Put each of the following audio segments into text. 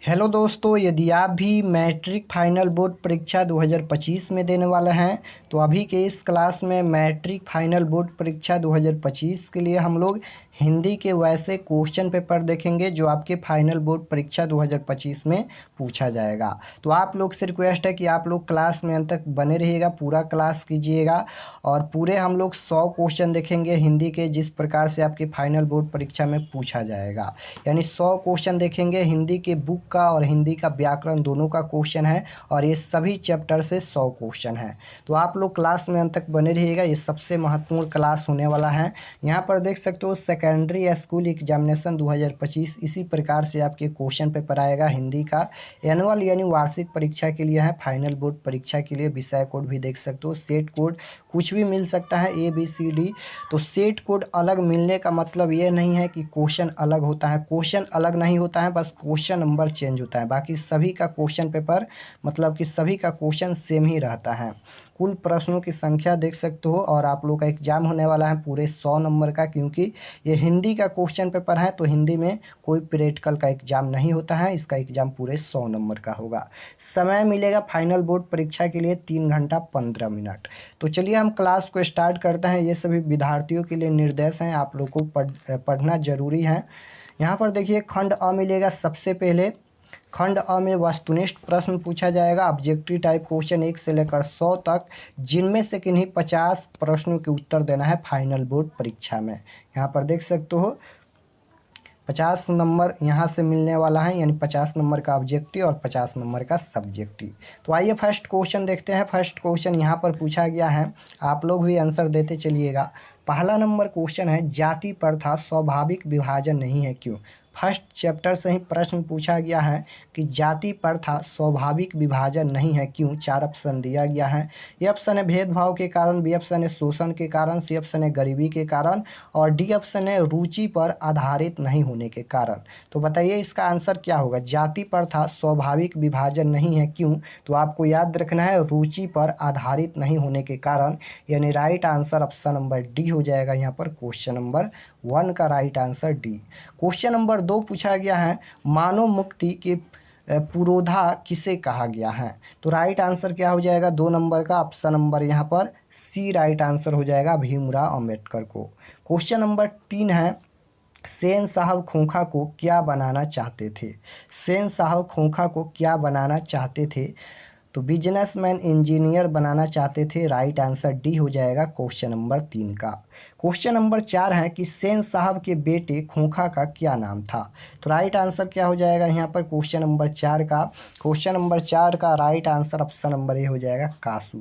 Hello दोस्तों, यदि आप भी मैट्रिक फाइनल बोर्ड परीक्षा 2025 में देने वाले हैं तो अभी के इस क्लास में मैट्रिक फाइनल बोर्ड परीक्षा 2025 के लिए हम लोग हिंदी के वैसे क्वेश्चन पेपर देखेंगे जो आपके फाइनल बोर्ड परीक्षा 2025 में पूछा जाएगा। तो आप लोग से रिक्वेस्ट है कि आप लोग क्लास में अंत तक बने रहिएगा, पूरा क्लास कीजिएगा और पूरे हम लोग 100 क्वेश्चन देखेंगे हिंदी के, जिस प्रकार से आपके फाइनल बोर्ड परीक्षा में पूछा जाएगा। यानी 100 क्वेश्चन देखेंगे हिंदी के बुक का और हिंदी का व्याकरण दोनों का क्वेश्चन है और ये सभी चैप्टर से 100 क्वेश्चन है। तो आप लोग क्लास में अंत तक बने रहिएगा, ये सबसे महत्वपूर्ण क्लास होने वाला है। यहाँ पर देख सकते हो सेकेंडरी स्कूल एग्जामिनेशन 2025 इसी प्रकार से आपके क्वेश्चन पेपर आएगा हिंदी का। एनुअल यानी वार्षिक परीक्षा के लिए है, फाइनल बोर्ड परीक्षा के लिए विषय कोड भी देख सकते हो, सेट कोड कुछ भी मिल सकता है ABCD। तो सेट कोड अलग मिलने का मतलब ये नहीं है कि क्वेश्चन अलग होता है, क्वेश्चन अलग नहीं होता है, बस क्वेश्चन नंबर चेंज होता है। बाकी सभी का क्वेश्चन पेपर मतलब कि सभी का क्वेश्चन सेम ही रहता है। कुल प्रश्नों की संख्या देख सकते हो और आप लोग का एग्जाम होने वाला है पूरे 100 नंबर का, क्योंकि ये हिंदी का क्वेश्चन पेपर है तो हिंदी में कोई प्रैक्टिकल का एग्जाम नहीं होता है, इसका एग्जाम पूरे 100 नंबर का होगा। समय मिलेगा फाइनल बोर्ड परीक्षा के लिए 3 घंटा 15 मिनट। तो चलिए हम क्लास को स्टार्ट करते हैं। ये सभी विद्यार्थियों के लिए निर्देश हैं, आप लोग को पढ़ना जरूरी है। यहाँ पर देखिए खंड अ मिलेगा। सबसे पहले खंड अ में वस्तुनिष्ठ प्रश्न पूछा जाएगा, ऑब्जेक्टिव टाइप क्वेश्चन 1 से लेकर 100 तक, जिनमें से किन्हीं 50 प्रश्नों के उत्तर देना है फाइनल बोर्ड परीक्षा में। यहाँ पर देख सकते हो 50 नंबर यहाँ से मिलने वाला है, यानी 50 नंबर का ऑब्जेक्टिव और 50 नंबर का सब्जेक्टिव। तो आइए फर्स्ट क्वेश्चन देखते हैं। फर्स्ट क्वेश्चन यहाँ पर पूछा गया है, आप लोग भी आंसर देते चलिएगा। पहला नंबर क्वेश्चन है, जाति प्रथा स्वाभाविक विभाजन नहीं है क्यों। फर्स्ट चैप्टर से ही प्रश्न पूछा गया है कि जाति प्रथा स्वाभाविक विभाजन नहीं है क्यों। 4 ऑप्शन दिया गया है। ए ऑप्शन है भेदभाव के कारण, बी ऑप्शन है शोषण के कारण, सी ऑप्शन है गरीबी के कारण और डी ऑप्शन है रुचि पर आधारित नहीं होने के कारण। तो बताइए इसका आंसर क्या होगा। जाति प्रथा स्वाभाविक विभाजन नहीं है क्यों, तो आपको याद रखना है रुचि पर आधारित नहीं होने के कारण, यानी right answer option number D हो जाएगा। यहाँ पर क्वेश्चन नंबर 1 का right answer D. Question number 2 पूछा गया है, मानव मुक्ति के पुरोधा किसे कहा गया है। तो राइट आंसर क्या हो जाएगा 2 नंबर का, ऑप्शन नंबर यहाँ पर सी राइट आंसर हो जाएगा, भीमराव अंबेडकर को। क्वेश्चन नंबर 3 है, सेन साहब खोखा को क्या बनाना चाहते थे। सेन साहब खोखा को क्या बनाना चाहते थे, तो बिजनेसमैन इंजीनियर बनाना चाहते थे। राइट आंसर डी हो जाएगा क्वेश्चन नंबर 3 का। क्वेश्चन नंबर 4 है कि सेन साहब के बेटे खोखा का क्या नाम था। तो राइट आंसर क्या हो जाएगा यहाँ पर क्वेश्चन नंबर 4 का। क्वेश्चन नंबर 4 का right answer option number A हो जाएगा कासू।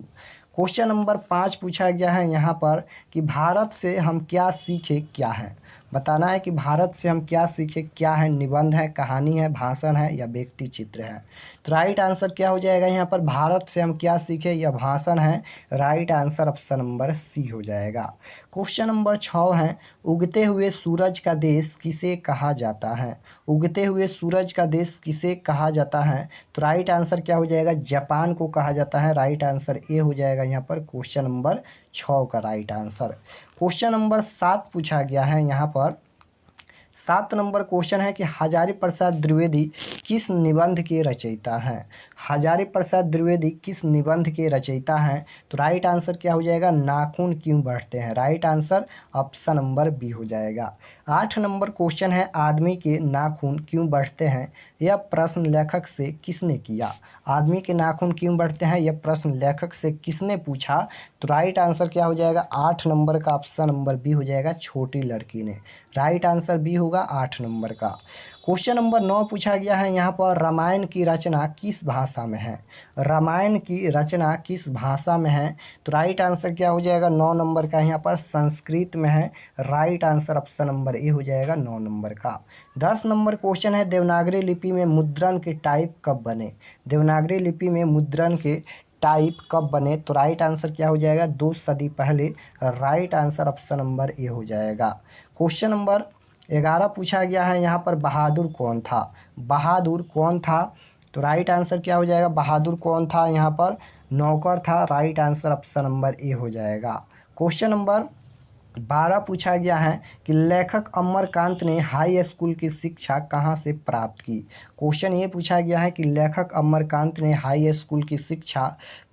क्वेश्चन नंबर 5 पूछा गया है यहाँ पर कि भारत से हम क्या सीखे क्या है। बताना है कि भारत से हम क्या सीखे क्या है। निबंध है, कहानी है, भाषण है या व्यक्ति चित्र है। तो राइट आंसर क्या हो जाएगा यहाँ पर, भारत से हम क्या सीखे यह भाषण है। Right answer option number C हो जाएगा। क्वेश्चन नंबर 6 है, उगते हुए सूरज का देश किसे कहा जाता है। उगते हुए सूरज का देश किसे कहा जाता है, तो राइट आंसर क्या हो जाएगा, जापान को कहा जाता है। राइट आंसर ए हो जाएगा यहाँ पर क्वेश्चन नंबर 6 का राइट आंसर। क्वेश्चन नंबर 7 पूछा गया है यहाँ पर। 7 नंबर क्वेश्चन है कि हजारी प्रसाद द्विवेदी किस निबंध के रचयिता हैं। हजारी प्रसाद द्विवेदी किस निबंध के रचयिता हैं, तो राइट आंसर क्या हो जाएगा, नाखून क्यों बढ़ते हैं। Right answer option number B हो जाएगा। 8 नंबर क्वेश्चन है, आदमी के नाखून क्यों बढ़ते हैं, यह प्रश्न लेखक से किसने किया। आदमी के नाखून क्यों बढ़ते हैं यह प्रश्न लेखक से किसने पूछा, तो राइट आंसर क्या हो जाएगा 8 नंबर का ऑप्शन नंबर बी हो जाएगा, छोटी लड़की ने। राइट आंसर बी होगा 8 नंबर का। क्वेश्चन नंबर 9 पूछा गया है यहाँ पर, रामायण की रचना किस भाषा में है। रामायण की रचना किस भाषा में है, तो राइट आंसर क्या हो जाएगा 9 नंबर का यहाँ पर संस्कृत में है। Right answer option number A हो जाएगा 9 नंबर का। 10 नंबर क्वेश्चन है, देवनागरी लिपि में मुद्रण के टाइप कब बने। देवनागरी लिपि में मुद्रण के टाइप कब बने, तो राइट आंसर क्या हो जाएगा 2 सदी पहले। Right answer option number A हो जाएगा। क्वेश्चन नंबर 11 पूछा गया है यहाँ पर, बहादुर कौन था। बहादुर कौन था, तो राइट आंसर क्या हो जाएगा, बहादुर कौन था यहाँ पर, नौकर था। Right answer option number A हो जाएगा। क्वेश्चन नंबर 12 पूछा गया है कि लेखक अमरकांत ने हाई स्कूल की शिक्षा कहाँ से प्राप्त की। क्वेश्चन ये पूछा गया है कि लेखक अमरकांत ने हाई स्कूल की शिक्षा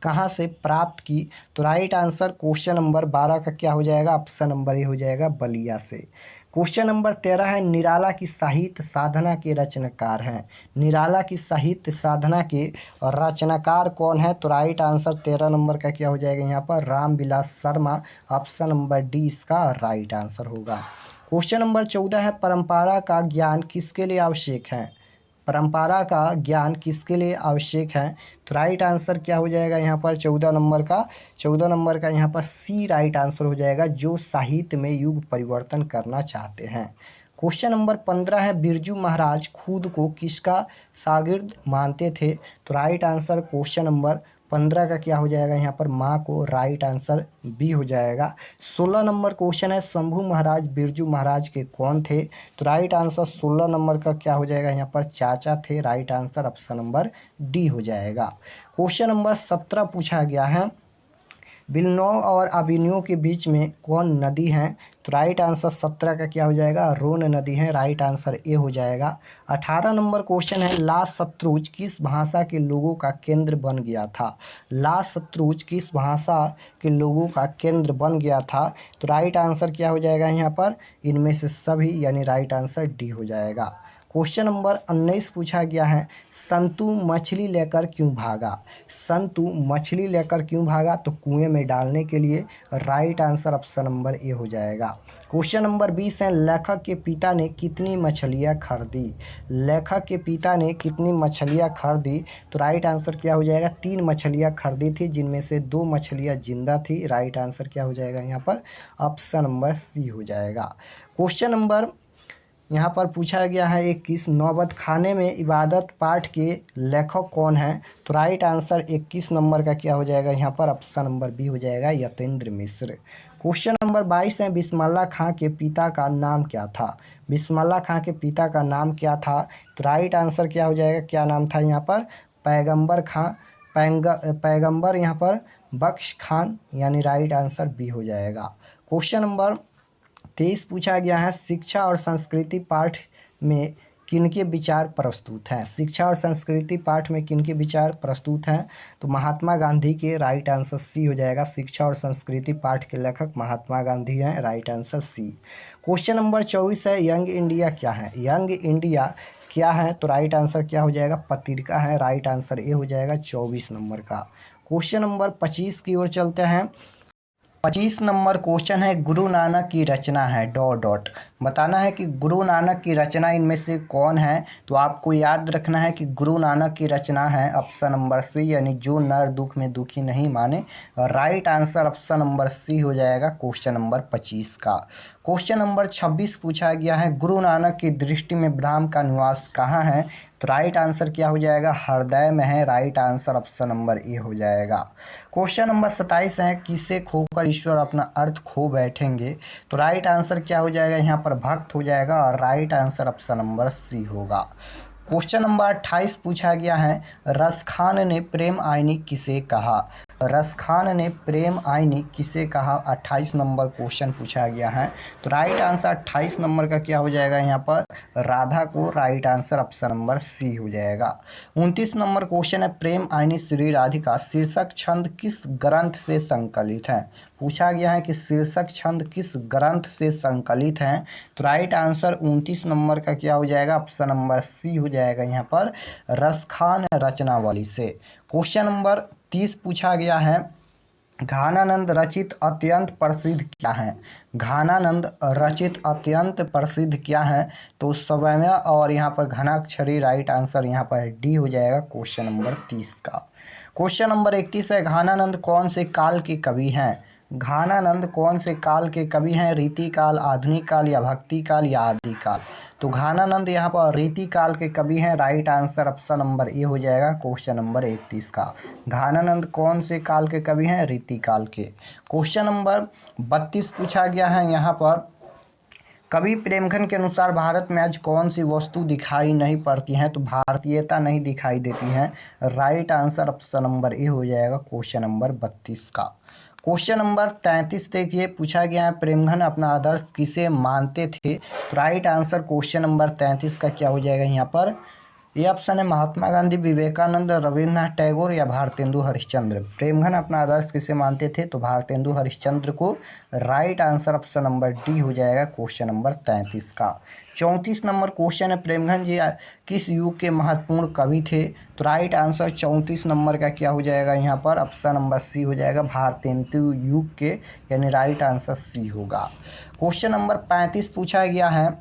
कहाँ से प्राप्त की। तो राइट आंसर क्वेश्चन नंबर 12 का क्या हो जाएगा, ऑप्शन नंबर ए हो जाएगा, बलिया से। क्वेश्चन नंबर 13 है निराला की साहित्य साधना के रचनाकार हैं। निराला की साहित्य साधना के रचनाकार कौन है। तो राइट आंसर 13 नंबर का क्या हो जाएगा यहाँ पर, Ramvilas Sharma. Option number D इसका राइट आंसर होगा। क्वेश्चन नंबर 14 है परंपरा का ज्ञान किसके लिए आवश्यक है। परंपरा का ज्ञान किसके लिए आवश्यक है। तो राइट आंसर क्या हो जाएगा यहाँ पर 14 नंबर का यहाँ पर सी राइट आंसर हो जाएगा, जो साहित्य में युग परिवर्तन करना चाहते हैं। क्वेश्चन नंबर 15 है बिरजू महाराज खुद को किसका शागिर्द मानते थे। तो राइट आंसर क्वेश्चन नंबर 15 का क्या हो जाएगा यहाँ पर, माँ को। राइट आंसर बी हो जाएगा। 16 नंबर क्वेश्चन है शंभू महाराज बिरजू महाराज के कौन थे। तो राइट आंसर 16 नंबर का क्या हो जाएगा यहाँ पर, चाचा थे। Right answer option number D हो जाएगा। क्वेश्चन नंबर 17 पूछा गया है बिलनौर और अभिनव के बीच में कौन नदी है। तो राइट आंसर 17 का क्या हो जाएगा, रोन नदी है। राइट आंसर ए हो जाएगा। 18 नंबर क्वेश्चन है लाल सतलुज किस भाषा के लोगों का केंद्र बन गया था। लाल सतलुज किस भाषा के लोगों का केंद्र बन गया था। तो राइट आंसर क्या हो जाएगा यहाँ पर, इनमें से सभी, यानी राइट आंसर डी हो जाएगा। क्वेश्चन नंबर 19 पूछा गया है संतु मछली लेकर क्यों भागा। संतु मछली लेकर क्यों भागा। तो कुएं में डालने के लिए। Right answer option number A हो जाएगा। क्वेश्चन नंबर 20 है लेखक के पिता ने कितनी मछलियां खरीदी। लेखक के पिता ने कितनी मछलियां खरीदी। तो राइट आंसर क्या हो जाएगा, 3 मछलियां खरीदी थी, जिनमें से 2 मछलियां जिंदा थी। राइट आंसर क्या हो जाएगा यहाँ पर, ऑप्शन नंबर सी हो जाएगा। क्वेश्चन नंबर यहाँ पर पूछा गया है 21 नौबत खाने में इबादत पाठ के लेखक कौन है। तो राइट आंसर 21 नंबर का क्या हो जाएगा यहाँ पर, ऑप्शन नंबर बी हो जाएगा, यतेंद्र मिश्र। क्वेश्चन नंबर 22 है बिस्मिल्लाह खां के पिता का नाम क्या था। बिस्मिल्लाह खां के पिता का नाम क्या था। तो राइट आंसर क्या हो जाएगा, क्या नाम था यहाँ पर, पैगंबर खां। पैगंबर यहाँ पर बख्श खान, यानी राइट आंसर बी हो जाएगा। क्वेश्चन नंबर 23 पूछा गया है शिक्षा और संस्कृति पाठ में किनके विचार प्रस्तुत हैं। शिक्षा और संस्कृति पाठ में किनके विचार प्रस्तुत हैं। तो महात्मा गांधी के। राइट आंसर सी हो जाएगा। शिक्षा और संस्कृति पाठ के लेखक महात्मा गांधी हैं। Right answer C. Question number 24 है यंग इंडिया क्या है। यंग इंडिया क्या है। तो राइट आंसर क्या हो जाएगा, पत्रिका है। राइट आंसर ए हो जाएगा 24 नंबर का। क्वेश्चन नंबर 25 की ओर चलते हैं। 25 नंबर क्वेश्चन है गुरु नानक की रचना है डॉट डॉट। बताना है कि गुरु नानक की रचना इनमें से कौन है। तो आपको याद रखना है कि गुरु नानक की रचना है ऑप्शन नंबर सी, यानी जो नर दुख में दुखी नहीं माने। Right answer option number C हो जाएगा क्वेश्चन नंबर 25 का। क्वेश्चन नंबर 26 पूछा गया है गुरु नानक की दृष्टि में ब्रह्म का निवास कहाँ है। तो राइट आंसर क्या हो जाएगा, हृदय में है। Right answer option number A हो जाएगा। क्वेश्चन नंबर 27 है किसे खोकर ईश्वर अपना अर्थ खो बैठेंगे। तो राइट आंसर क्या हो जाएगा यहाँ पर, भक्त हो जाएगा। और right answer option number C होगा। क्वेश्चन नंबर 28 पूछा गया है रसखान ने प्रेम आईनी किसे कहा। रसखान ने प्रेम आईनी किसे कहा। 28 नंबर क्वेश्चन पूछा गया है। तो राइट आंसर 28 नंबर का क्या हो जाएगा यहाँ पर, राधा को। Right answer option number C हो जाएगा। 29 नंबर क्वेश्चन है प्रेम आईनी श्री राधिका शीर्षक छंद किस ग्रंथ से संकलित है। पूछा गया है कि शीर्षक छंद किस ग्रंथ से संकलित हैं। तो राइट आंसर 29 नंबर का क्या हो जाएगा, ऑप्शन नंबर सी हो जाएगा यहाँ पर, रसखान रचनावली से। क्वेश्चन नंबर 30 पूछा गया है घानानंद रचित अत्यंत प्रसिद्ध क्या है। घानानंद रचित अत्यंत प्रसिद्ध क्या है। तो स्वयं और यहाँ पर घनाक्षरी। राइट आंसर यहाँ पर डी हो जाएगा क्वेश्चन नंबर 30 का। क्वेश्चन नंबर 31 है घानानंद कौन से काल के कवि हैं। घानानंद कौन से काल के कवि हैं, रीति काल, आधुनिक काल या भक्ति काल या आदि काल। तो घानानंद यहाँ पर रीति काल के कवि हैं। Right answer option number A हो जाएगा क्वेश्चन नंबर 31 का। घानानंद कौन से काल के कवि हैं, रीति काल के। क्वेश्चन नंबर 32 पूछा गया है यहाँ पर कवि प्रेमचंद के अनुसार भारत में आज कौन सी वस्तु दिखाई नहीं पड़ती हैं। तो भारतीयता नहीं दिखाई देती है। Right answer option number A हो जाएगा क्वेश्चन नंबर 32 का। क्वेश्चन नंबर 33 देखिए, पूछा गया है प्रेमघन अपना आदर्श किसे मानते थे। तो राइट आंसर क्वेश्चन नंबर 33 का क्या हो जाएगा यहाँ पर, ये ऑप्शन है महात्मा गांधी, विवेकानंद, रविन्द्रनाथ टैगोर या भारतेंदु हरिश्चंद्र। प्रेमघन अपना आदर्श किसे मानते थे, तो भारतेंदु हरिश्चंद्र को। Right answer option number D हो जाएगा क्वेश्चन नंबर 33 का। 34 नंबर क्वेश्चन है, प्रेमघन जी किस युग के महत्वपूर्ण कवि थे। तो राइट आंसर 34 नंबर का क्या हो जाएगा यहाँ पर, ऑप्शन नंबर सी हो जाएगा, भारतेंदु युग के, यानी राइट आंसर सी होगा। क्वेश्चन नंबर 35 पूछा गया है,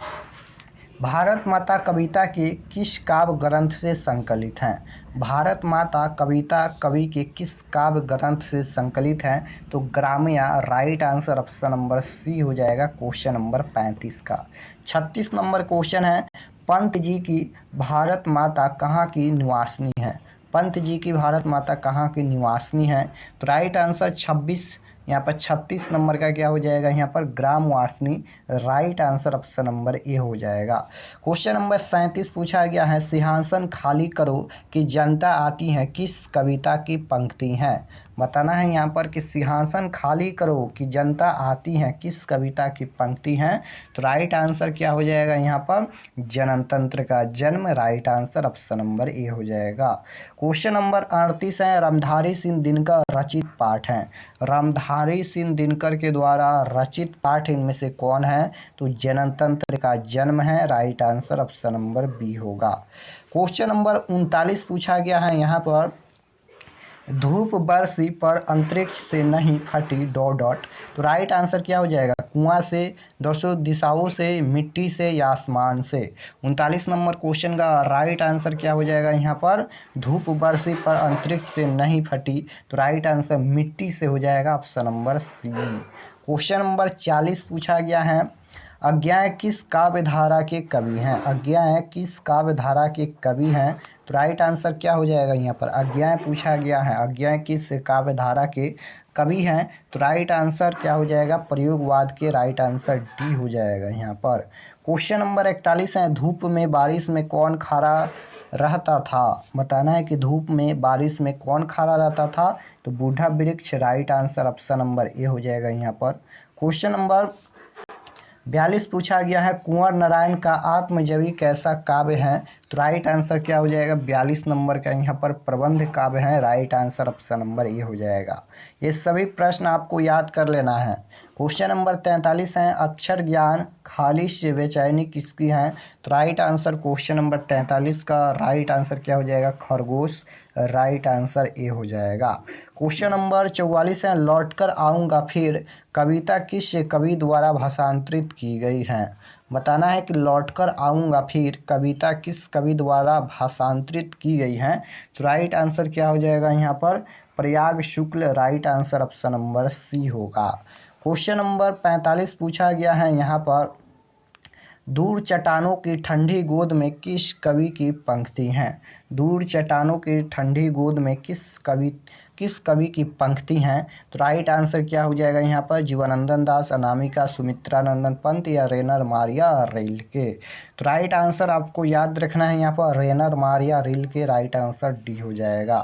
भारत माता कविता के किस काव्य ग्रंथ से संकलित हैं। भारत माता कविता कवि के किस काव्य ग्रंथ से संकलित हैं, तो Gramya. Right answer option number C हो जाएगा क्वेश्चन नंबर 35 का। 36 नंबर क्वेश्चन है, पंत जी की भारत माता कहाँ की निवासिनी है। पंत जी की भारत माता कहाँ की निवासिनी है, तो राइट आंसर 36 नंबर का क्या हो जाएगा यहाँ पर, Gramvasini. Right answer option number A हो जाएगा। क्वेश्चन नंबर 37 पूछा गया है, सिंहासन खाली करो कि जनता आती है किस कविता की पंक्ति हैं। बताना है यहाँ पर कि सिंहासन खाली करो कि जनता आती है किस कविता की पंक्ति हैं। तो राइट आंसर क्या हो जाएगा यहाँ पर, जनतंत्र का जन्म। Right answer option number A हो जाएगा। क्वेश्चन नंबर 38 है, रामधारी सिंह दिनकर रचित पाठ हैं। रामधारी सिंह दिनकर के द्वारा रचित पाठ इनमें से कौन है, तो जनतंत्र का जन्म है। Right answer option number B होगा। क्वेश्चन नंबर 39 पूछा गया है यहाँ पर, धूप बरसी पर अंतरिक्ष से नहीं फटी डॉट डॉट। तो राइट आंसर क्या हो जाएगा, कुआं से, दसों दिशाओं से, मिट्टी से या आसमान से। 39 नंबर क्वेश्चन का राइट आंसर क्या हो जाएगा यहाँ पर, धूप बरसी पर अंतरिक्ष से नहीं फटी। तो राइट आंसर मिट्टी से हो जाएगा, option number C. Question number 40 पूछा गया है, अज्ञाय किस काव्य धारा के कवि हैं। अज्ञाय किस काव्य धारा के कवि हैं। तो राइट आंसर क्या हो जाएगा यहाँ पर, अज्ञाय पूछा गया है, अज्ञाय किस काव्य धारा के कवि हैं। तो राइट आंसर क्या हो जाएगा, प्रयोगवाद के। राइट आंसर डी हो जाएगा यहाँ पर। क्वेश्चन नंबर 41 है, धूप में बारिश में कौन खड़ा रहता था। बताना है कि धूप में बारिश में कौन खड़ा रहता था, तो बूढ़ा वृक्ष। Right answer option number A हो जाएगा यहाँ पर। क्वेश्चन नंबर 42 पूछा गया है, कुंवर नारायण का आत्मजवी कैसा काव्य है। तो राइट आंसर क्या हो जाएगा, 42 नंबर का यहाँ पर प्रबंध काव्य है। Right answer option number A हो जाएगा। ये सभी प्रश्न आपको याद कर लेना है। क्वेश्चन नंबर 43 है, अक्षर ज्ञान खालिश बेचैनी किसकी है। तो राइट आंसर क्वेश्चन नंबर 43 का राइट आंसर क्या हो जाएगा, खरगोश। राइट आंसर ए हो जाएगा। क्वेश्चन नंबर 44 है, लौटकर आऊँगा फिर कविता किस कवि द्वारा भाषांतरित की गई है। बताना है कि लौटकर आऊँगा फिर कविता किस कवि द्वारा भाषांतरित की गई है। तो राइट आंसर क्या हो जाएगा यहाँ पर, Prayag Shukla. Right answer option number C होगा। क्वेश्चन नंबर 45 पूछा गया है यहाँ पर, दूर चट्टानों की ठंडी गोद में किस कवि की पंक्ति हैं। दूर चट्टानों की ठंडी गोद में किस कवि की पंक्ति हैं। तो राइट आंसर क्या हो जाएगा यहाँ पर, जीवनानंद दास, अनामिका, सुमित्रा नंदन पंत या रेनर मारिया रिल्के। तो राइट आंसर आपको याद रखना है यहाँ पर, Rainer Maria Rilke. Right answer D हो जाएगा।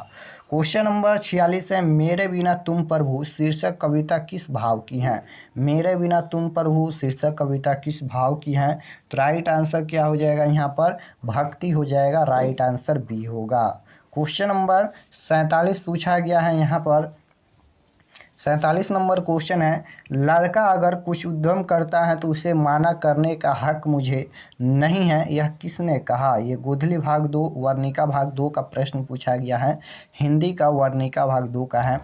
क्वेश्चन नंबर 46 है, मेरे बिना तुम प्रभु शीर्षक कविता किस भाव की है। मेरे बिना तुम प्रभु शीर्षक कविता किस भाव की है। तो राइट आंसर क्या हो जाएगा यहाँ पर, भक्ति हो जाएगा। राइट आंसर बी होगा। क्वेश्चन नंबर 47 पूछा गया है यहाँ पर, 47 नंबर क्वेश्चन है, लड़का अगर कुछ उद्यम करता है तो उसे माना करने का हक मुझे नहीं है, यह किसने कहा। ये गोधली भाग 2 वर्णिका भाग 2 का प्रश्न पूछा गया है। हिंदी का वर्णिका भाग 2 का है।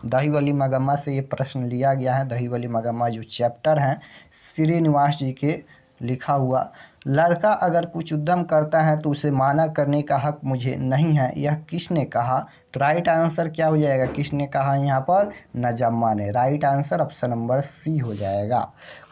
दहीवली मगम्मा से ये प्रश्न लिया गया है। दहीवली मगम्मा जो चैप्टर हैं श्रीनिवास जी के लिखा हुआ, लड़का अगर कुछ उद्यम करता है तो उसे माना करने का हक मुझे नहीं है, यह किसने कहा। तो राइट आंसर क्या हो जाएगा, किसने कहा यहाँ पर, नजम्मा ने। Right answer option number C हो जाएगा।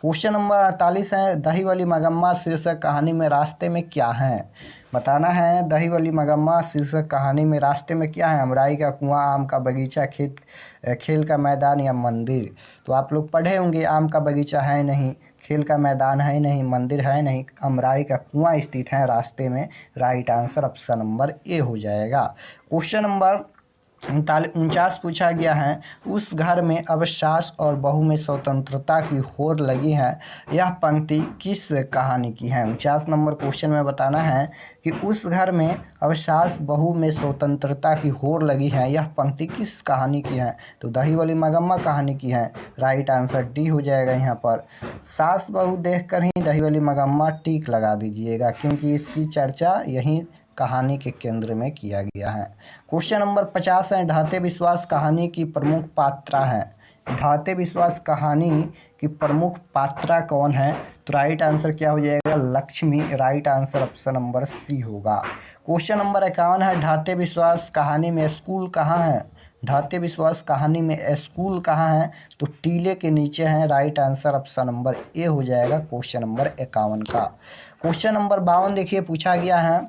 क्वेश्चन नंबर 48 है, दहीवली मगम्मा शीर्षक कहानी में रास्ते में क्या है। बताना है, दहीवली मगम्मा शीर्षक कहानी में रास्ते में क्या है। अमराई का कुआं, आम का बगीचा, खेल का मैदान या मंदिर। तो आप लोग पढ़े होंगे, आम का बगीचा है नहीं, खेल का मैदान है नहीं, मंदिर है नहीं, अमराई का कुआं स्थित है रास्ते में। Right answer option number A हो जाएगा। क्वेश्चन नंबर 49 पूछा गया है, उस घर में अब सास और बहू में स्वतंत्रता की होड़ लगी है, यह पंक्ति किस कहानी की है। 49 नंबर क्वेश्चन में बताना है कि उस घर में अब सास बहू में स्वतंत्रता की होड़ लगी है, यह पंक्ति किस कहानी की है। तो दही वाली मगम्मा कहानी की है। राइट आंसर डी हो जाएगा। यहाँ पर सास बहू देखकर ही दही वाली मगम्मा टिक लगा दीजिएगा, क्योंकि इसकी चर्चा यही कहानी के केंद्र में किया गया है। क्वेश्चन नंबर 50 है, ढाते विश्वास कहानी की प्रमुख पात्रा है। ढाते विश्वास कहानी की प्रमुख पात्रा कौन है। तो राइट आंसर क्या हो जाएगा, Lakshmi. Right answer option number C होगा। क्वेश्चन नंबर 51 है, ढाते विश्वास कहानी में स्कूल कहाँ है। ढाते विश्वास कहानी में स्कूल कहाँ है। तो टीले के नीचे है। Right answer option number A हो जाएगा क्वेश्चन नंबर 51 का। क्वेश्चन नंबर 52 देखिए पूछा गया है,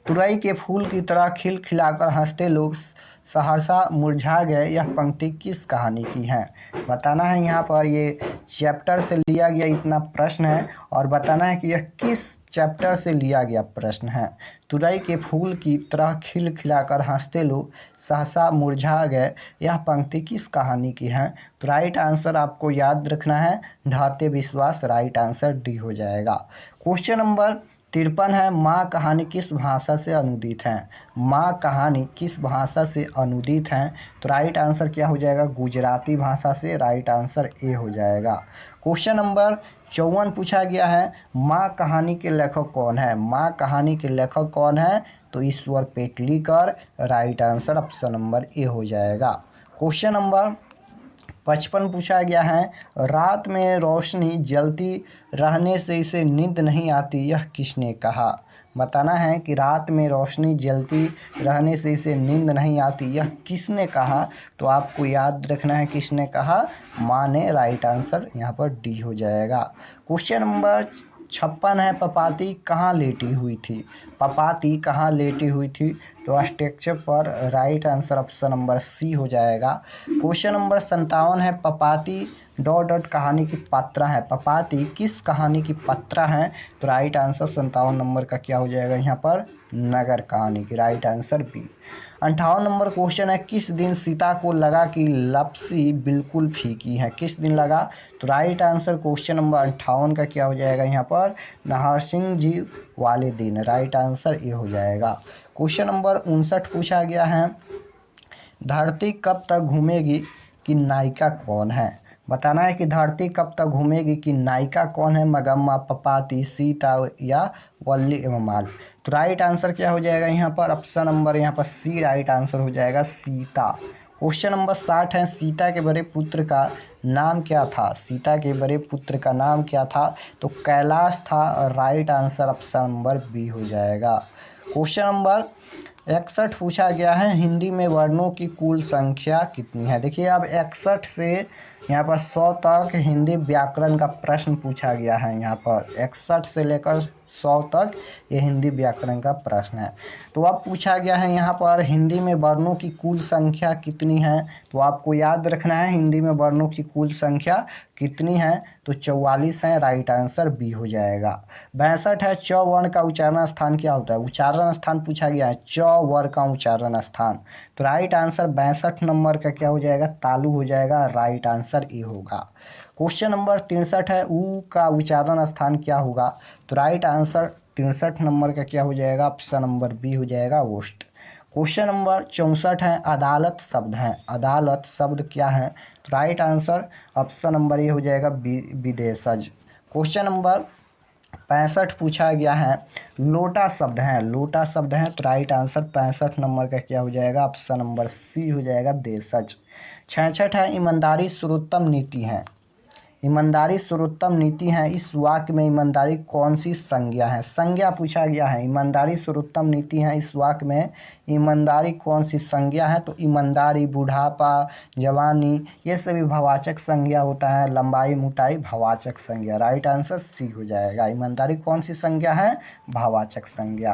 तुरई के फूल की तरह खिल खिलाकर हंसते लोग सहरसा मुरझा गए, यह पंक्ति किस कहानी की है। बताना है। यहाँ पर ये चैप्टर से लिया गया इतना प्रश्न है और बताना है कि यह किस चैप्टर से लिया गया प्रश्न है। तुरई के फूल की तरह खिल खिलाकर हंसते लोग सहसा मुरझा गए, यह पंक्ति किस कहानी की है। तो राइट आंसर आपको याद रखना है, ढाते विश्वास। राइट आंसर डी हो जाएगा। क्वेश्चन नंबर 53 है, माँ कहानी किस भाषा से अनुदित है। माँ कहानी किस भाषा से अनुदित है। तो राइट आंसर क्या हो जाएगा, गुजराती भाषा से। राइट आंसर ए हो जाएगा। क्वेश्चन नंबर 54 पूछा गया है, माँ कहानी के लेखक कौन है। माँ कहानी के लेखक कौन है। तो Ishwar Petlikar. Right answer option number A हो जाएगा। क्वेश्चन नंबर 55 पूछा गया है, रात में रोशनी जलती रहने से इसे नींद नहीं आती, यह किसने कहा। बताना है कि रात में रोशनी जलती रहने से इसे नींद नहीं आती, यह किसने कहा। तो आपको याद रखना है किसने कहा, माँ ने। राइट आंसर यहाँ पर डी हो जाएगा। क्वेश्चन नंबर 56 है, पपाती कहाँ लेटी हुई थी। पपाती कहाँ लेटी हुई थी। तो स्ट्रक्चर पर। Right answer option number C हो जाएगा। क्वेश्चन नंबर 57 है, पपाती डॉट डॉट कहानी की पात्रा है। पपाती किस कहानी की पात्रा है। तो राइट आंसर 57 नंबर का क्या हो जाएगा यहाँ पर, नगर कहानी की। Right answer B. 58 number question है, किस दिन सीता को लगा कि लपसी बिल्कुल फीकी है। किस दिन लगा। तो राइट आंसर क्वेश्चन नंबर 58 का क्या हो जाएगा यहाँ पर, नरसिंह जी वाले दिन। राइट आंसर ये हो जाएगा। क्वेश्चन नंबर 59 पूछा गया है, धरती कब तक घूमेगी कि नायिका कौन है। बताना है कि धरती कब तक घूमेगी कि नायिका कौन है, मगम्मा, पपाती, सीता या वल्ली एवं माल। तो राइट आंसर क्या हो जाएगा यहाँ पर, ऑप्शन नंबर यहाँ पर सी। राइट आंसर हो जाएगा सीता। क्वेश्चन नंबर 60 है, सीता के बड़े पुत्र का नाम क्या था। सीता के बड़े पुत्र का नाम क्या था। तो कैलाश था। Right answer option number B हो जाएगा। क्वेश्चन नंबर 61 पूछा गया है, हिंदी में वर्णों की कुल संख्या कितनी है। देखिए अब 61 से यहाँ पर 100 तक हिंदी व्याकरण का प्रश्न पूछा गया है। यहाँ पर 61 से लेकर 100 तक ये हिंदी व्याकरण का प्रश्न है। तो अब पूछा गया है यहाँ पर हिंदी में वर्णों की कुल संख्या कितनी है। तो आपको याद रखना है हिंदी में वर्णों की कुल संख्या कितनी है। तो 44 है। राइट आंसर बी हो जाएगा। 62 है, च वर्ण का उच्चारण स्थान क्या होता है। उच्चारण स्थान पूछा गया है, च वर्ण का उच्चारण स्थान। तो राइट आंसर 62 नंबर का क्या हो जाएगा, तालु हो जाएगा। राइट आंसर ए होगा। क्वेश्चन नंबर 63 है, ऊ का उच्चारण स्थान क्या होगा। तो राइट आंसर 63 नंबर का क्या हो जाएगा, ऑप्शन नंबर बी हो जाएगा, ओस्ट। क्वेश्चन नंबर 64 है, अदालत शब्द है। अदालत शब्द क्या है। तो right answer option number A हो जाएगा, विदेशज। क्वेश्चन नंबर 65 पूछा गया है, लोटा शब्द है। लोटा शब्द है। तो राइट आंसर 65 नंबर का क्या हो जाएगा, ऑप्शन नंबर सी हो जाएगा, देशज। 66 है, ईमानदारी सर्वोत्तम नीति है। ईमानदारी सर्वोत्तम नीति है। इस वाक्य में ईमानदारी कौन सी संज्ञा है। संज्ञा पूछा गया है, ईमानदारी सर्वोत्तम नीति है। इस वाक्य में ईमानदारी कौन सी संज्ञा है। तो ईमानदारी, बुढ़ापा, जवानी, ये सभी भाववाचक संज्ञा होता है। लंबाई, मोटाई भाववाचक संज्ञा। राइट आंसर सी हो जाएगा। ईमानदारी कौन सी संज्ञा है, भाववाचक संज्ञा।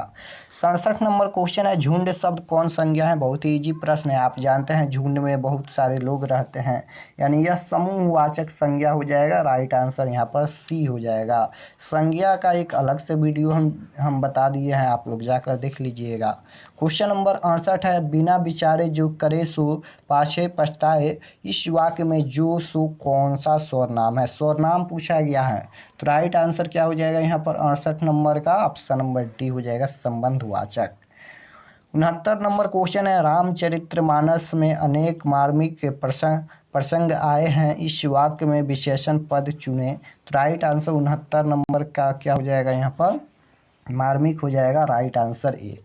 67 नंबर क्वेश्चन है, झुंड शब्द कौन संज्ञा है। बहुत ही इजी प्रश्न है। आप जानते हैं झुंड में बहुत सारे लोग रहते हैं, यानी यह समूहवाचक संज्ञा हो जाएगा। जाएगा, राइट आंसर यहाँ पर सी हो जाएगा। संज्ञा का एक अलग से वीडियो हम बता दिए हैं, आप लोग जाकर देख लीजिएगा। क्वेश्चन नंबर 68 है, बिना विचारे जो करे सो पाछे पछताए, इस वाक्य में जो सो कौन सा स्वर्नाम है। स्वर्नाम पूछा गया है, तो राइट आंसर क्या हो जाएगा यहाँ पर 68 नंबर का ऑप्शन नंबर डी हो जाएगा, संबंधवाचक। 69 नंबर क्वेश्चन है, रामचरितमानस में अनेक मार्मिक प्रसंग आए हैं, इस वाक्य में विशेषण पद चुने। तो राइट आंसर 69 नंबर का क्या हो जाएगा यहाँ पर, मार्मिक हो जाएगा, right answer A.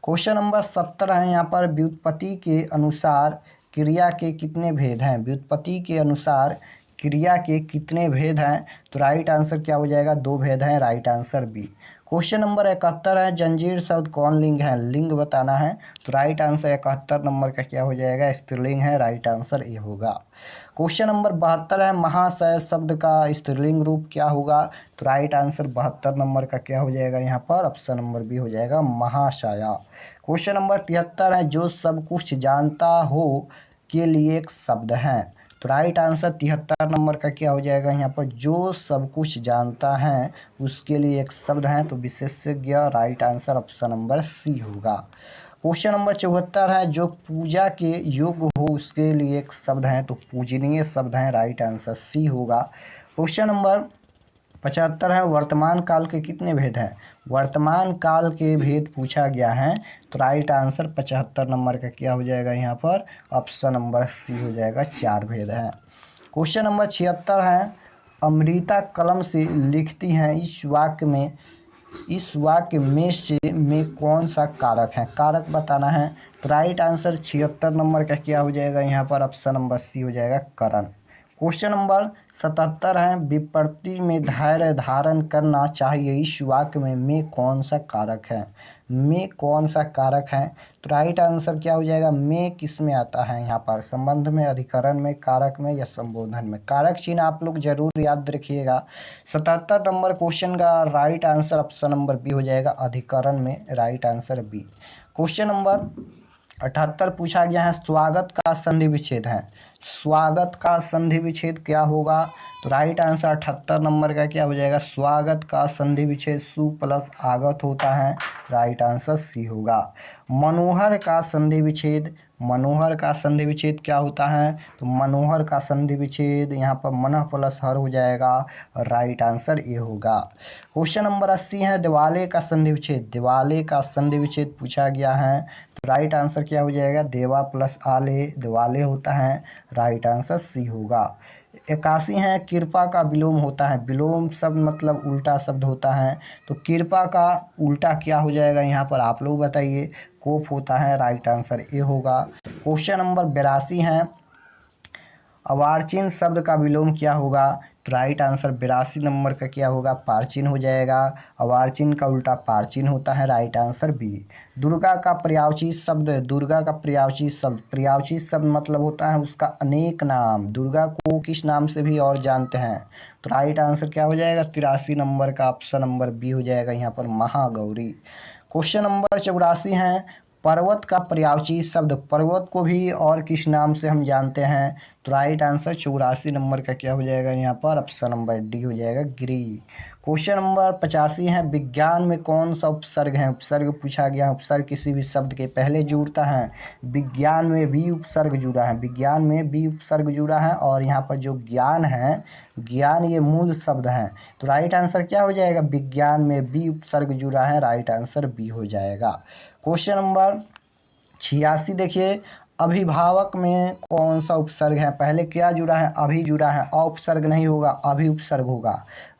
Question number 70 है, यहाँ पर व्युत्पत्ति के अनुसार क्रिया के कितने भेद हैं। व्युत्पत्ति के अनुसार क्रिया के कितने भेद हैं, तो राइट आंसर क्या हो जाएगा, 2 भेद हैं, right answer B. Question number 71 है, जंजीर शब्द कौन लिंग है, लिंग बताना है। तो राइट आंसर 71 नंबर का क्या हो जाएगा, स्त्रीलिंग है, राइट आंसर ए होगा। क्वेश्चन नंबर 72 है, महाशय शब्द का स्त्रीलिंग रूप क्या होगा। तो राइट आंसर 72 नंबर का क्या हो जाएगा यहाँ पर, ऑप्शन नंबर बी हो जाएगा, महाशया। क्वेश्चन नंबर 73 है, जो सब कुछ जानता हो के लिए एक शब्द है। तो राइट आंसर 73 नंबर का क्या हो जाएगा यहाँ पर, जो सब कुछ जानता है उसके लिए एक शब्द है, तो विशेषज्ञ, right answer option number C होगा। क्वेश्चन नंबर 74 है, जो पूजा के योग्य हो उसके लिए एक शब्द है, तो पूजनीय शब्द है, राइट आंसर सी होगा। क्वेश्चन नंबर 75 है, वर्तमान काल के कितने भेद हैं। वर्तमान काल के भेद पूछा गया है, तो राइट आंसर 75 नंबर का क्या हो जाएगा यहाँ पर, ऑप्शन नंबर सी हो जाएगा, 4 भेद हैं। क्वेश्चन नंबर 76 है, अमृता कलम से लिखती हैं, इस वाक्य में कौन सा कारक है, कारक बताना है। तो राइट आंसर 76 नंबर का क्या हो जाएगा यहाँ पर, ऑप्शन नंबर सी हो जाएगा, करण। क्वेश्चन नंबर 77 है, विपत्ति में धैर्य धारण करना चाहिए, इस वाक्य में कौन सा कारक है, में कौन सा कारक है। तो राइट आंसर क्या हो जाएगा, में किस में आता है यहाँ पर, संबंध में, अधिकरण में, कारक में या संबोधन में। कारक चिन्ह आप लोग जरूर याद रखिएगा। 77 नंबर क्वेश्चन का right answer option number B हो जाएगा, अधिकरण में, right answer B. Question number 78 पूछा गया है, स्वागत का संधि विच्छेद है, स्वागत का संधि विच्छेद क्या होगा। तो राइट आंसर 78 नंबर का क्या हो जाएगा, स्वागत का संधि विच्छेद सु प्लस आगत होता है, राइट आंसर सी होगा। मनोहर का संधि विच्छेद, मनोहर का संधि विच्छेद क्या होता है। तो मनोहर का संधि विच्छेद यहाँ पर मनः प्लस हर हो जाएगा, राइट आंसर ए होगा। क्वेश्चन नंबर 80 है, दिवाले का संधि विच्छेद, दिवाले का संधि विच्छेद पूछा गया है, तो राइट आंसर क्या हो जाएगा, देवा प्लस आले, दिवाले होता है, राइट आंसर सी होगा। 81 है, कृपा का विलोम होता है, विलोम शब्द मतलब उल्टा शब्द होता है, तो कृपा का उल्टा क्या हो जाएगा यहाँ पर, आप लोग बताइए, कोप होता है, राइट आंसर ए होगा। क्वेश्चन नंबर 82 है, अर्वाचीन शब्द का विलोम क्या होगा। तो राइट आंसर 82 नंबर का क्या होगा, पार्चीन हो जाएगा, अर्वाचीन का उल्टा पार्चीन होता है, राइट आंसर बी। दुर्गा का पर्यायवाची शब्द, दुर्गा का पर्यायवाची शब्द मतलब होता है उसका अनेक नाम, दुर्गा को किस नाम से भी और जानते हैं। तो राइट आंसर क्या हो जाएगा, 83 नंबर का ऑप्शन नंबर बी हो जाएगा यहाँ पर, महागौरी। क्वेश्चन नंबर 84 है, पर्वत का पर्यायवाची शब्द, पर्वत को भी और किस नाम से हम जानते हैं। तो राइट आंसर 84 नंबर का क्या हो जाएगा यहाँ पर, ऑप्शन नंबर डी हो जाएगा, गिरी। क्वेश्चन नंबर 85 है, विज्ञान में कौन सा उपसर्ग है, उपसर्ग पूछा गया, उपसर्ग किसी भी शब्द के पहले जुड़ता है, विज्ञान में भी उपसर्ग जुड़ा है, विज्ञान में भी उपसर्ग जुड़ा है, और यहाँ पर जो ज्ञान है, ज्ञान ये मूल शब्द है, तो राइट आंसर क्या हो जाएगा, विज्ञान में भी उपसर्ग जुड़ा है, राइट आंसर बी हो जाएगा। क्वेश्चन नंबर 86 देखिए, अभिभावक में कौन सा उपसर्ग है, पहले क्या जुड़ा है, अभी जुड़ा है, उपसर्ग नहीं होगा, अभी उपसर्ग होगा,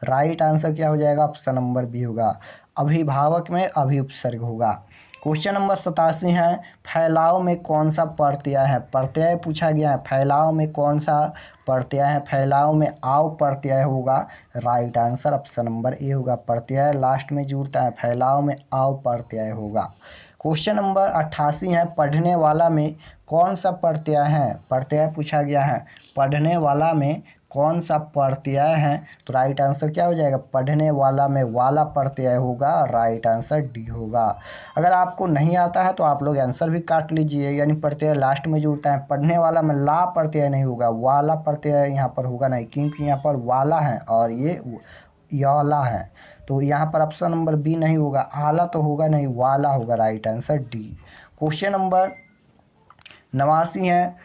राइट आंसर क्या हो जाएगा, ऑप्शन नंबर बी होगा, अभिभावक में अभी उपसर्ग होगा। क्वेश्चन नंबर 87 है, फैलाव में कौन सा प्रत्यय है, प्रत्यय पूछा गया है, फैलाव में कौन सा प्रत्यय है, फैलाव में आव प्रत्यय होगा, राइट आंसर ऑप्शन नंबर ए होगा, प्रत्यय लास्ट में जुड़ता है, फैलाव में आव प्रत्यय होगा। क्वेश्चन नंबर 88 है, पढ़ने वाला में कौन सा प्रत्यय है, प्रत्यय पूछा गया है, पढ़ने वाला में कौन सा प्रत्यय है, तो राइट आंसर क्या हो जाएगा, पढ़ने वाला में वाला प्रत्यय होगा, राइट आंसर डी होगा। अगर आपको नहीं आता है तो आप लोग आंसर भी काट लीजिए, यानी प्रत्यय लास्ट में जुड़ता है, पढ़ने वाला में ला प्रत्यय नहीं होगा, वाला प्रत्यय यहाँ पर होगा नहीं, क्योंकि यहाँ पर वाला है और ये याला है, तो यहाँ पर ऑप्शन नंबर बी नहीं होगा, आला तो होगा नहीं, वाला होगा, right answer D. Question number 89 है,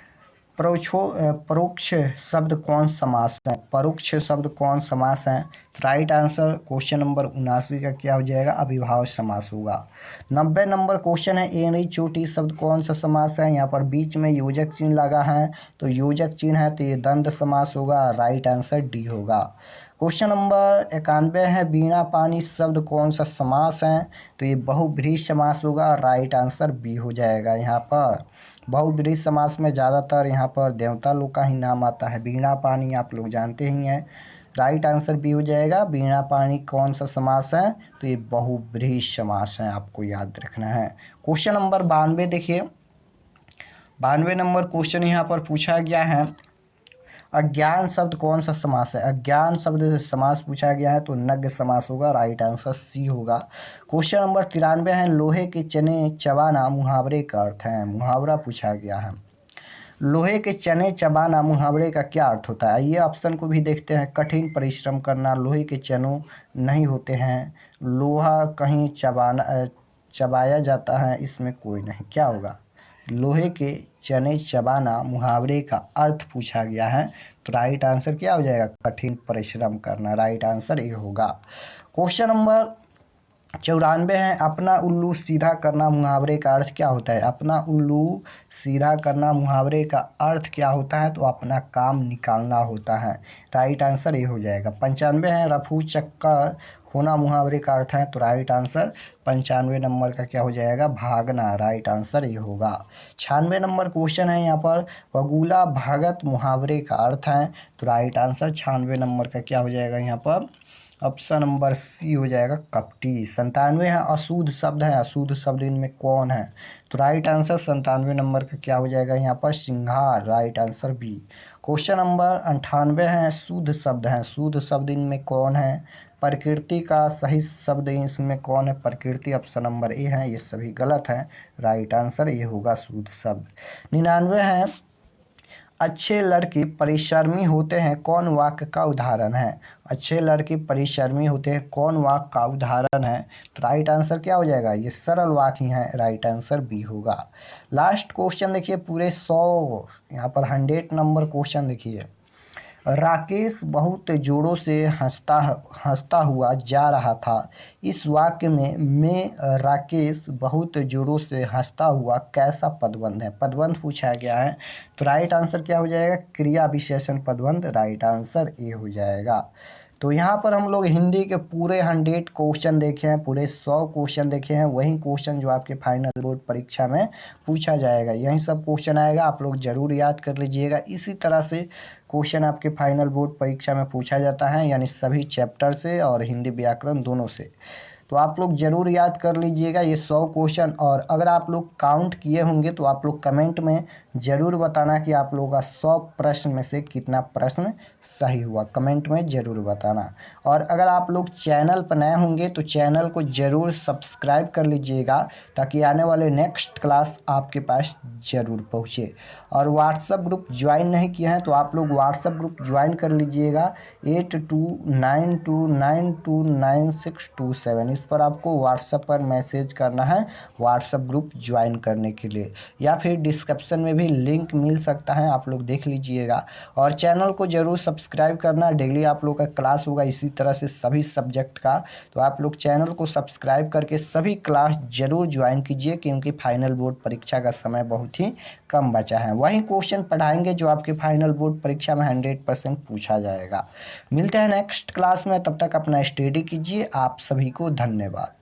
परोक्ष शब्द कौन समास है, परोक्ष शब्द कौन समास है, राइट आंसर क्वेश्चन नंबर 79 का क्या हो जाएगा, अविभाज्य समास होगा। 90 नंबर क्वेश्चन है, एड़ी चोटी शब्द कौन सा समास है, यहाँ पर बीच में योजक चिन्ह लगा है, तो योजक चिन्ह है तो ये द्वंद्व समास होगा, राइट आंसर डी होगा। क्वेश्चन नंबर 91 है, बीणा पानी शब्द कौन सा समास है, तो ये बहुब्रीहि समास होगा, राइट आंसर बी हो जाएगा। यहाँ पर बहुब्रीहि समास में ज़्यादातर यहाँ पर देवता लोग का ही नाम आता है, बीणा पानी आप लोग जानते ही हैं, राइट आंसर बी हो जाएगा। बीणा पानी कौन सा समास है, तो ये बहुब्रीहि समास है, आपको याद रखना है। क्वेश्चन नंबर 92 देखिए, 92 नंबर क्वेश्चन यहाँ पर पूछा गया है, अज्ञान शब्द कौन सा समास है, अज्ञान शब्द से समास पूछा गया है तो नग्न समास होगा, राइट आंसर सी होगा। क्वेश्चन नंबर 93 है, लोहे के चने चबाना मुहावरे का अर्थ है, मुहावरा पूछा गया है, लोहे के चने चबाना मुहावरे का क्या अर्थ होता है, ये ऑप्शन को भी देखते हैं। कठिन परिश्रम करना, लोहे के चनों नहीं होते हैं, लोहा कहीं चबाया जाता है, इसमें कोई नहीं, क्या होगा, लोहे के चने चबाना मुहावरे का अर्थ पूछा गया है, तो राइट आंसर क्या हो जाएगा, कठिन परिश्रम करना, राइट आंसर ये होगा। क्वेश्चन नंबर 94 है, अपना उल्लू सीधा करना मुहावरे का अर्थ क्या होता है, अपना उल्लू सीधा करना मुहावरे का अर्थ क्या होता है, तो अपना काम निकालना होता है, राइट आंसर ये हो जाएगा। 95 है, रफू चक्कर होना मुहावरे का अर्थ है, तो राइट आंसर 95 नंबर का क्या हो जाएगा, भागना, राइट आंसर ये होगा। 96 नंबर क्वेश्चन है, यहाँ पर वगुला भगत मुहावरे का अर्थ है, तो राइट आंसर 96 नंबर का क्या हो जाएगा, यहाँ पर ऑप्शन नंबर सी हो जाएगा, कपटी। 97 है, अशुद्ध शब्द है, अशुद्ध शब्द इनमें कौन है, तो राइट आंसर 97 नंबर का क्या हो जाएगा, यहाँ पर सिंहार, right answer B. Question number 98 है, शुद्ध शब्द है, शुद्ध शब्द इनमें कौन है, प्रकृति का सही शब्द इसमें कौन है, प्रकृति, ऑप्शन नंबर ए है, ये सभी गलत हैं, राइट आंसर ये होगा शुद्ध शब्द। 99 है, अच्छे लड़के परिश्रमी होते हैं, कौन वाक्य का उदाहरण है, अच्छे लड़के परिश्रमी होते हैं, कौन वाक्य का उदाहरण है, तो राइट आंसर क्या हो जाएगा, ये सरल वाक्य ही है, राइट आंसर बी होगा। लास्ट क्वेश्चन देखिए, पूरे 100 यहाँ पर 100 नंबर क्वेश्चन देखिए, राकेश बहुत जोरों से हंसता हुआ जा रहा था, इस वाक्य में मैं राकेश बहुत जोरों से हंसता हुआ कैसा पदबंध है, पदबंध पूछा गया है, तो राइट आंसर क्या हो जाएगा, क्रिया विशेषण पदबंध, राइट आंसर ए हो जाएगा। तो यहाँ पर हम लोग हिंदी के पूरे 100 क्वेश्चन देखे हैं, पूरे 100 क्वेश्चन देखे हैं, वही क्वेश्चन जो आपके फाइनल बोर्ड परीक्षा में पूछा जाएगा, यही सब क्वेश्चन आएगा, आप लोग ज़रूर याद कर लीजिएगा। इसी तरह से क्वेश्चन आपके फाइनल बोर्ड परीक्षा में पूछा जाता है, यानी सभी चैप्टर से और हिंदी व्याकरण दोनों से, तो आप लोग ज़रूर याद कर लीजिएगा ये 100 क्वेश्चन। और अगर आप लोग काउंट किए होंगे तो आप लोग कमेंट में ज़रूर बताना कि आप लोगों का 100 प्रश्न में से कितना प्रश्न सही हुआ, कमेंट में ज़रूर बताना। और अगर आप लोग चैनल पर नए होंगे तो चैनल को ज़रूर सब्सक्राइब कर लीजिएगा, ताकि आने वाले नेक्स्ट क्लास आपके पास ज़रूर पहुँचे। और व्हाट्सएप ग्रुप ज्वाइन नहीं किए हैं तो आप लोग व्हाट्सएप ग्रुप ज्वाइन कर लीजिएगा, 8292929627, इस पर आपको व्हाट्सएप पर मैसेज करना है व्हाट्सएप ग्रुप ज्वाइन करने के लिए, या फिर डिस्क्रिप्शन में भी लिंक मिल सकता है, आप लोग देख लीजिएगा। और चैनल को ज़रूर सब्सक्राइब करना, डेली आप लोग का क्लास होगा इसी तरह से सभी सब्जेक्ट का, तो आप लोग चैनल को सब्सक्राइब करके सभी क्लास ज़रूर ज्वाइन कीजिए, क्योंकि फाइनल बोर्ड परीक्षा का समय बहुत ही कम बचा है। वही क्वेश्चन पढ़ाएंगे जो आपके फाइनल बोर्ड परीक्षा में 100% पूछा जाएगा। मिलते हैं नेक्स्ट क्लास में, तब तक अपना स्टडी कीजिए। आप सभी को धन्यवाद।